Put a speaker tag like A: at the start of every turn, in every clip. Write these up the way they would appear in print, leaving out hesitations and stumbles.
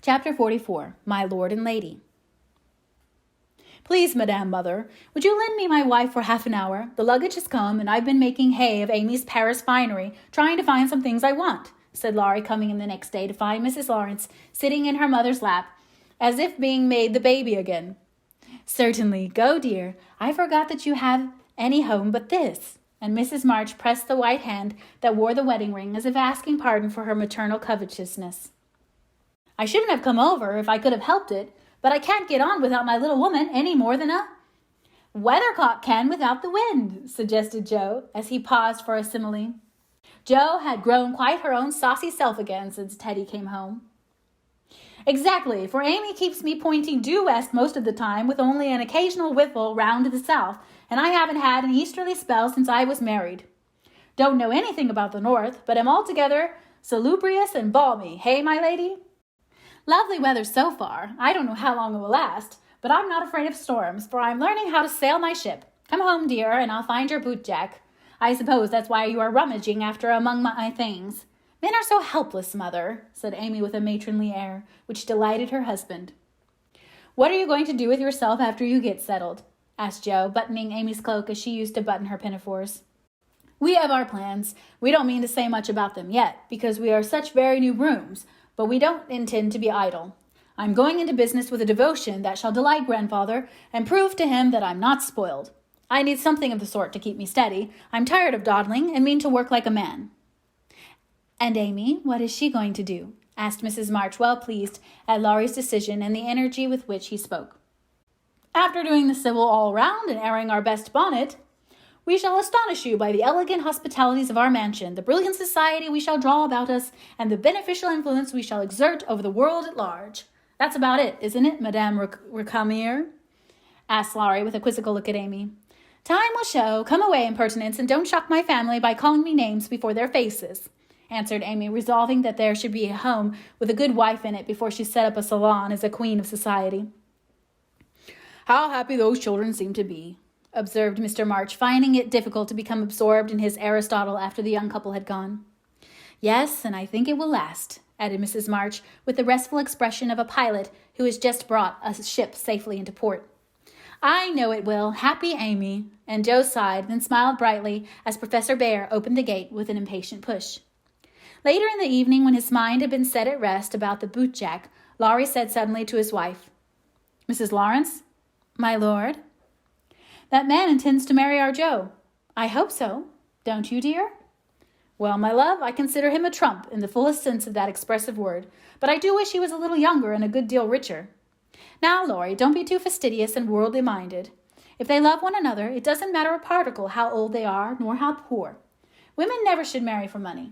A: Chapter 44, My Lord and Lady. Please, Madame Mother, would you lend me my wife for half an hour? The luggage has come, and I've been making hay of Amy's Paris finery, trying to find some things I want, said Laurie, coming in the next day to find Mrs. Lawrence sitting in her mother's lap, as if being made the baby again. Certainly, go, dear. I forgot that you have any home but this. And Mrs. March pressed the white hand that wore the wedding ring as if asking pardon for her maternal covetousness. I shouldn't have come over if I could have helped it, but I can't get on without my little woman any more than a weathercock can without the wind, suggested Joe, as he paused for a simile. Jo had grown quite her own saucy self again since Teddy came home. Exactly, for Amy keeps me pointing due west most of the time with only an occasional whiffle round to the south, and I haven't had an easterly spell since I was married. Don't know anything about the north, but am altogether salubrious and balmy, hey, my lady? Lovely weather so far. I don't know how long it will last, but I'm not afraid of storms, for I'm learning how to sail my ship. Come home, dear, and I'll find your bootjack. I suppose that's why you are rummaging after among my things. Men are so helpless, Mother, said Amy with a matronly air, which delighted her husband. What are you going to do with yourself after you get settled? Asked Jo, buttoning Amy's cloak as she used to button her pinafores. We have our plans. We don't mean to say much about them yet, because we are such very new brooms, but we don't intend to be idle. I'm going into business with a devotion that shall delight Grandfather and prove to him that I'm not spoiled. I need something of the sort to keep me steady. I'm tired of dawdling and mean to work like a man. And Amy, what is she going to do? Asked Mrs. March, well pleased at Laurie's decision and the energy with which he spoke. After doing the civil all round and airing our best bonnet, we shall astonish you by the elegant hospitalities of our mansion, the brilliant society we shall draw about us, and the beneficial influence we shall exert over the world at large. That's about it, isn't it, Madame Recamier? Asked Laurie with a quizzical look at Amy. Time will show. Come away, impertinence, and don't shock my family by calling me names before their faces, answered Amy, resolving that there should be a home with a good wife in it before she set up a salon as a queen of society. How happy those children seem to be, observed Mr. March, finding it difficult to become absorbed in his Aristotle after the young couple had gone. Yes, and I think it will last, added Mrs. March, with the restful expression of a pilot who has just brought a ship safely into port. I know it will. Happy Amy. And Jo sighed, then smiled brightly as Professor Bear opened the gate with an impatient push. Later in the evening, when his mind had been set at rest about the bootjack, Laurie said suddenly to his wife, Mrs. Lawrence? My lord? That man intends to marry our Jo. I hope so. Don't you, dear? Well, my love, I consider him a trump in the fullest sense of that expressive word, but I do wish he was a little younger and a good deal richer. Now, Laurie, don't be too fastidious and worldly-minded. If they love one another, it doesn't matter a particle how old they are, nor how poor. Women never should marry for money.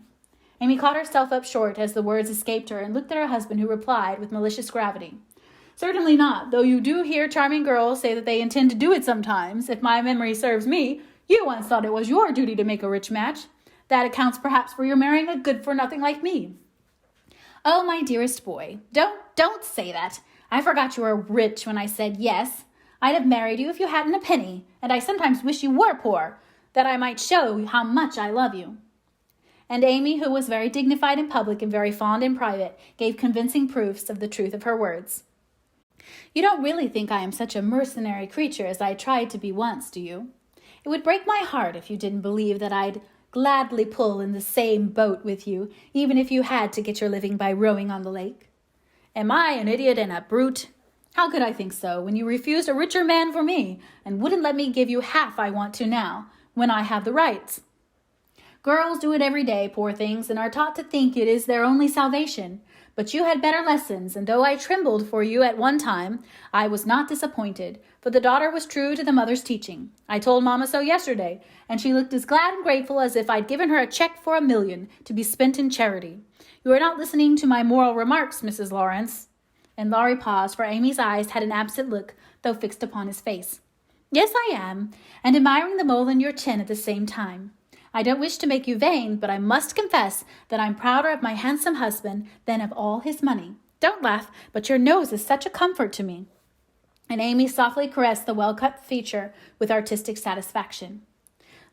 A: Amy caught herself up short as the words escaped her and looked at her husband, who replied with malicious gravity. Certainly not, though you do hear charming girls say that they intend to do it sometimes. If my memory serves me, you once thought it was your duty to make a rich match. That accounts perhaps for your marrying a good-for-nothing like me. Oh, my dearest boy, don't say that. I forgot you were rich when I said yes. I'd have married you if you hadn't a penny, and I sometimes wish you were poor, that I might show how much I love you. And Amy, who was very dignified in public and very fond in private, gave convincing proofs of the truth of her words. You don't really think I am such a mercenary creature as I tried to be once, do you? It would break my heart if you didn't believe that I'd gladly pull in the same boat with you, even if you had to get your living by rowing on the lake. Am I an idiot and a brute? How could I think so, when you refused a richer man for me, and wouldn't let me give you half I want to now, when I have the rights? Girls do it every day, poor things, and are taught to think it is their only salvation. But you had better lessons, and though I trembled for you at one time, I was not disappointed, for the daughter was true to the mother's teaching. I told Mamma so yesterday, and she looked as glad and grateful as if I'd given her a check for $1 million to be spent in charity. You are not listening to my moral remarks, Mrs. Lawrence. And Laurie paused, for Amy's eyes had an absent look, though fixed upon his face. Yes, I am, and admiring the mole in your chin at the same time. I don't wish to make you vain, but I must confess that I'm prouder of my handsome husband than of all his money. Don't laugh, but your nose is such a comfort to me. And Amy softly caressed the well-cut feature with artistic satisfaction.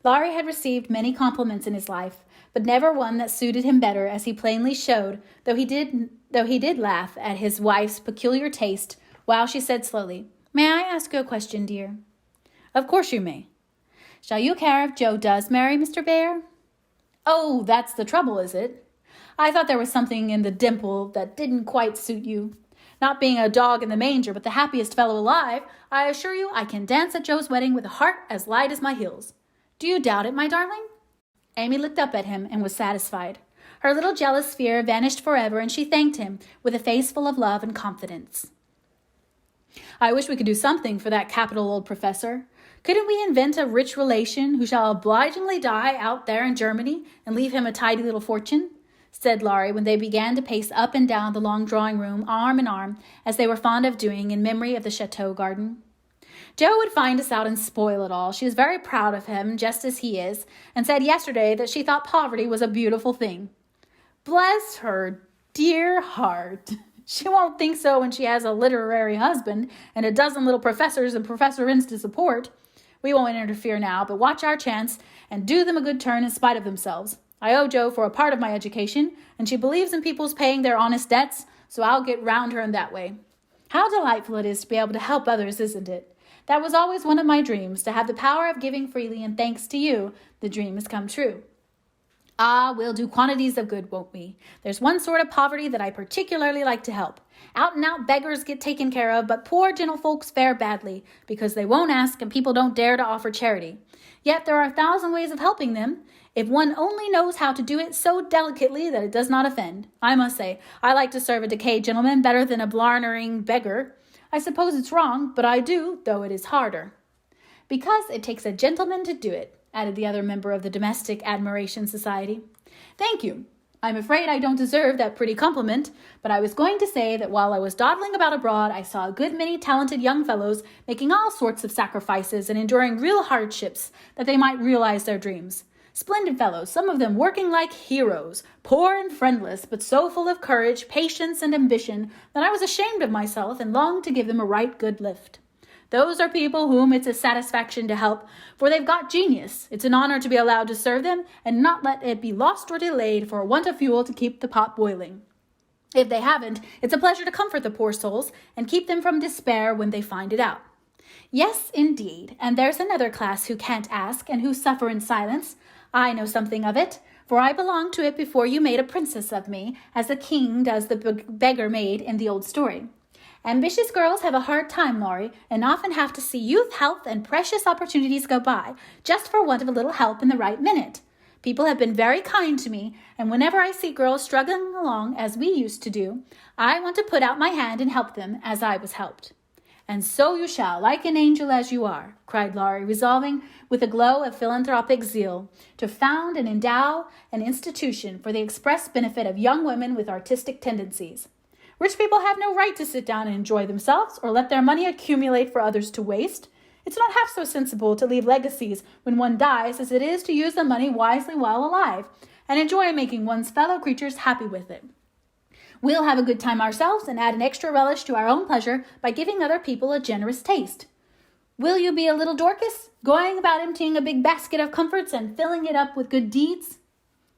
A: Laurie had received many compliments in his life, but never one that suited him better, as he plainly showed, though he did laugh at his wife's peculiar taste, while she said slowly, "May I ask you a question, dear?" "Of course you may." "Shall you care if Joe does marry Mr. Bear?" "Oh, that's the trouble, is it? I thought there was something in the dimple that didn't quite suit you. Not being a dog in the manger, but the happiest fellow alive, I assure you I can dance at Joe's wedding with a heart as light as my heels. Do you doubt it, my darling?" Amy looked up at him and was satisfied. Her little jealous fear vanished forever, and she thanked him with a face full of love and confidence. "I wish we could do something for that capital old professor. Couldn't we invent a rich relation who shall obligingly die out there in Germany and leave him a tidy little fortune?" said Laurie when they began to pace up and down the long drawing room, arm in arm, as they were fond of doing in memory of the chateau garden. "Joe would find us out and spoil it all. She is very proud of him, just as he is, and said yesterday that she thought poverty was a beautiful thing." "Bless her dear heart. She won't think so when she has a literary husband and a dozen little professors and professorins to support. We won't interfere now, but watch our chance and do them a good turn in spite of themselves. I owe Joe for a part of my education, and she believes in people's paying their honest debts, so I'll get round her in that way. How delightful it is to be able to help others, isn't it? That was always one of my dreams, to have the power of giving freely, and thanks to you, the dream has come true. Ah, we'll do quantities of good, won't we? There's one sort of poverty that I particularly like to help. Out-and-out beggars get taken care of, but poor gentlefolks fare badly, because they won't ask and people don't dare to offer charity. Yet there are 1,000 ways of helping them, if one only knows how to do it so delicately that it does not offend. I must say, I like to serve a decayed gentleman better than a blarnering beggar. I suppose it's wrong, but I do, though it is harder." "Because it takes a gentleman to do it," added the other member of the Domestic Admiration Society. "Thank you. I'm afraid I don't deserve that pretty compliment, but I was going to say that while I was dawdling about abroad, I saw a good many talented young fellows making all sorts of sacrifices and enduring real hardships that they might realize their dreams. Splendid fellows, some of them working like heroes, poor and friendless, but so full of courage, patience, and ambition that I was ashamed of myself and longed to give them a right good lift. Those are people whom it's a satisfaction to help, for they've got genius. It's an honor to be allowed to serve them and not let it be lost or delayed for want of fuel to keep the pot boiling. If they haven't, it's a pleasure to comfort the poor souls and keep them from despair when they find it out. Yes, indeed, and there's another class who can't ask and who suffer in silence. I know something of it, for I belonged to it before you made a princess of me, as the king does the beggar maid in the old story. Ambitious girls have a hard time, Laurie, and often have to see youth, health, and precious opportunities go by, just for want of a little help in the right minute. People have been very kind to me, and whenever I see girls struggling along as we used to do, I want to put out my hand and help them as I was helped." "And so you shall, like an angel as you are," cried Laurie, resolving, with a glow of philanthropic zeal, to found and endow an institution for the express benefit of young women with artistic tendencies. "Rich people have no right to sit down and enjoy themselves, or let their money accumulate for others to waste. It's not half so sensible to leave legacies when one dies as it is to use the money wisely while alive, and enjoy making one's fellow creatures happy with it. We'll have a good time ourselves and add an extra relish to our own pleasure by giving other people a generous taste. Will you be a little Dorcas, going about emptying a big basket of comforts and filling it up with good deeds?"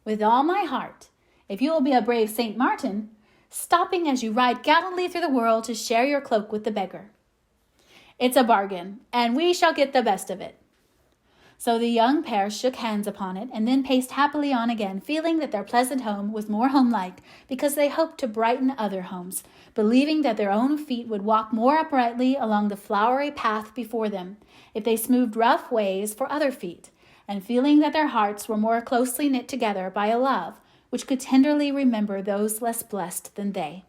A: "With all my heart, if you will be a brave St. Martin, stopping as you ride gallantly through the world to share your cloak with the beggar." "It's a bargain, and we shall get the best of it." So the young pair shook hands upon it, and then paced happily on again, feeling that their pleasant home was more homelike because they hoped to brighten other homes, believing that their own feet would walk more uprightly along the flowery path before them if they smoothed rough ways for other feet, and feeling that their hearts were more closely knit together by a love which could tenderly remember those less blessed than they.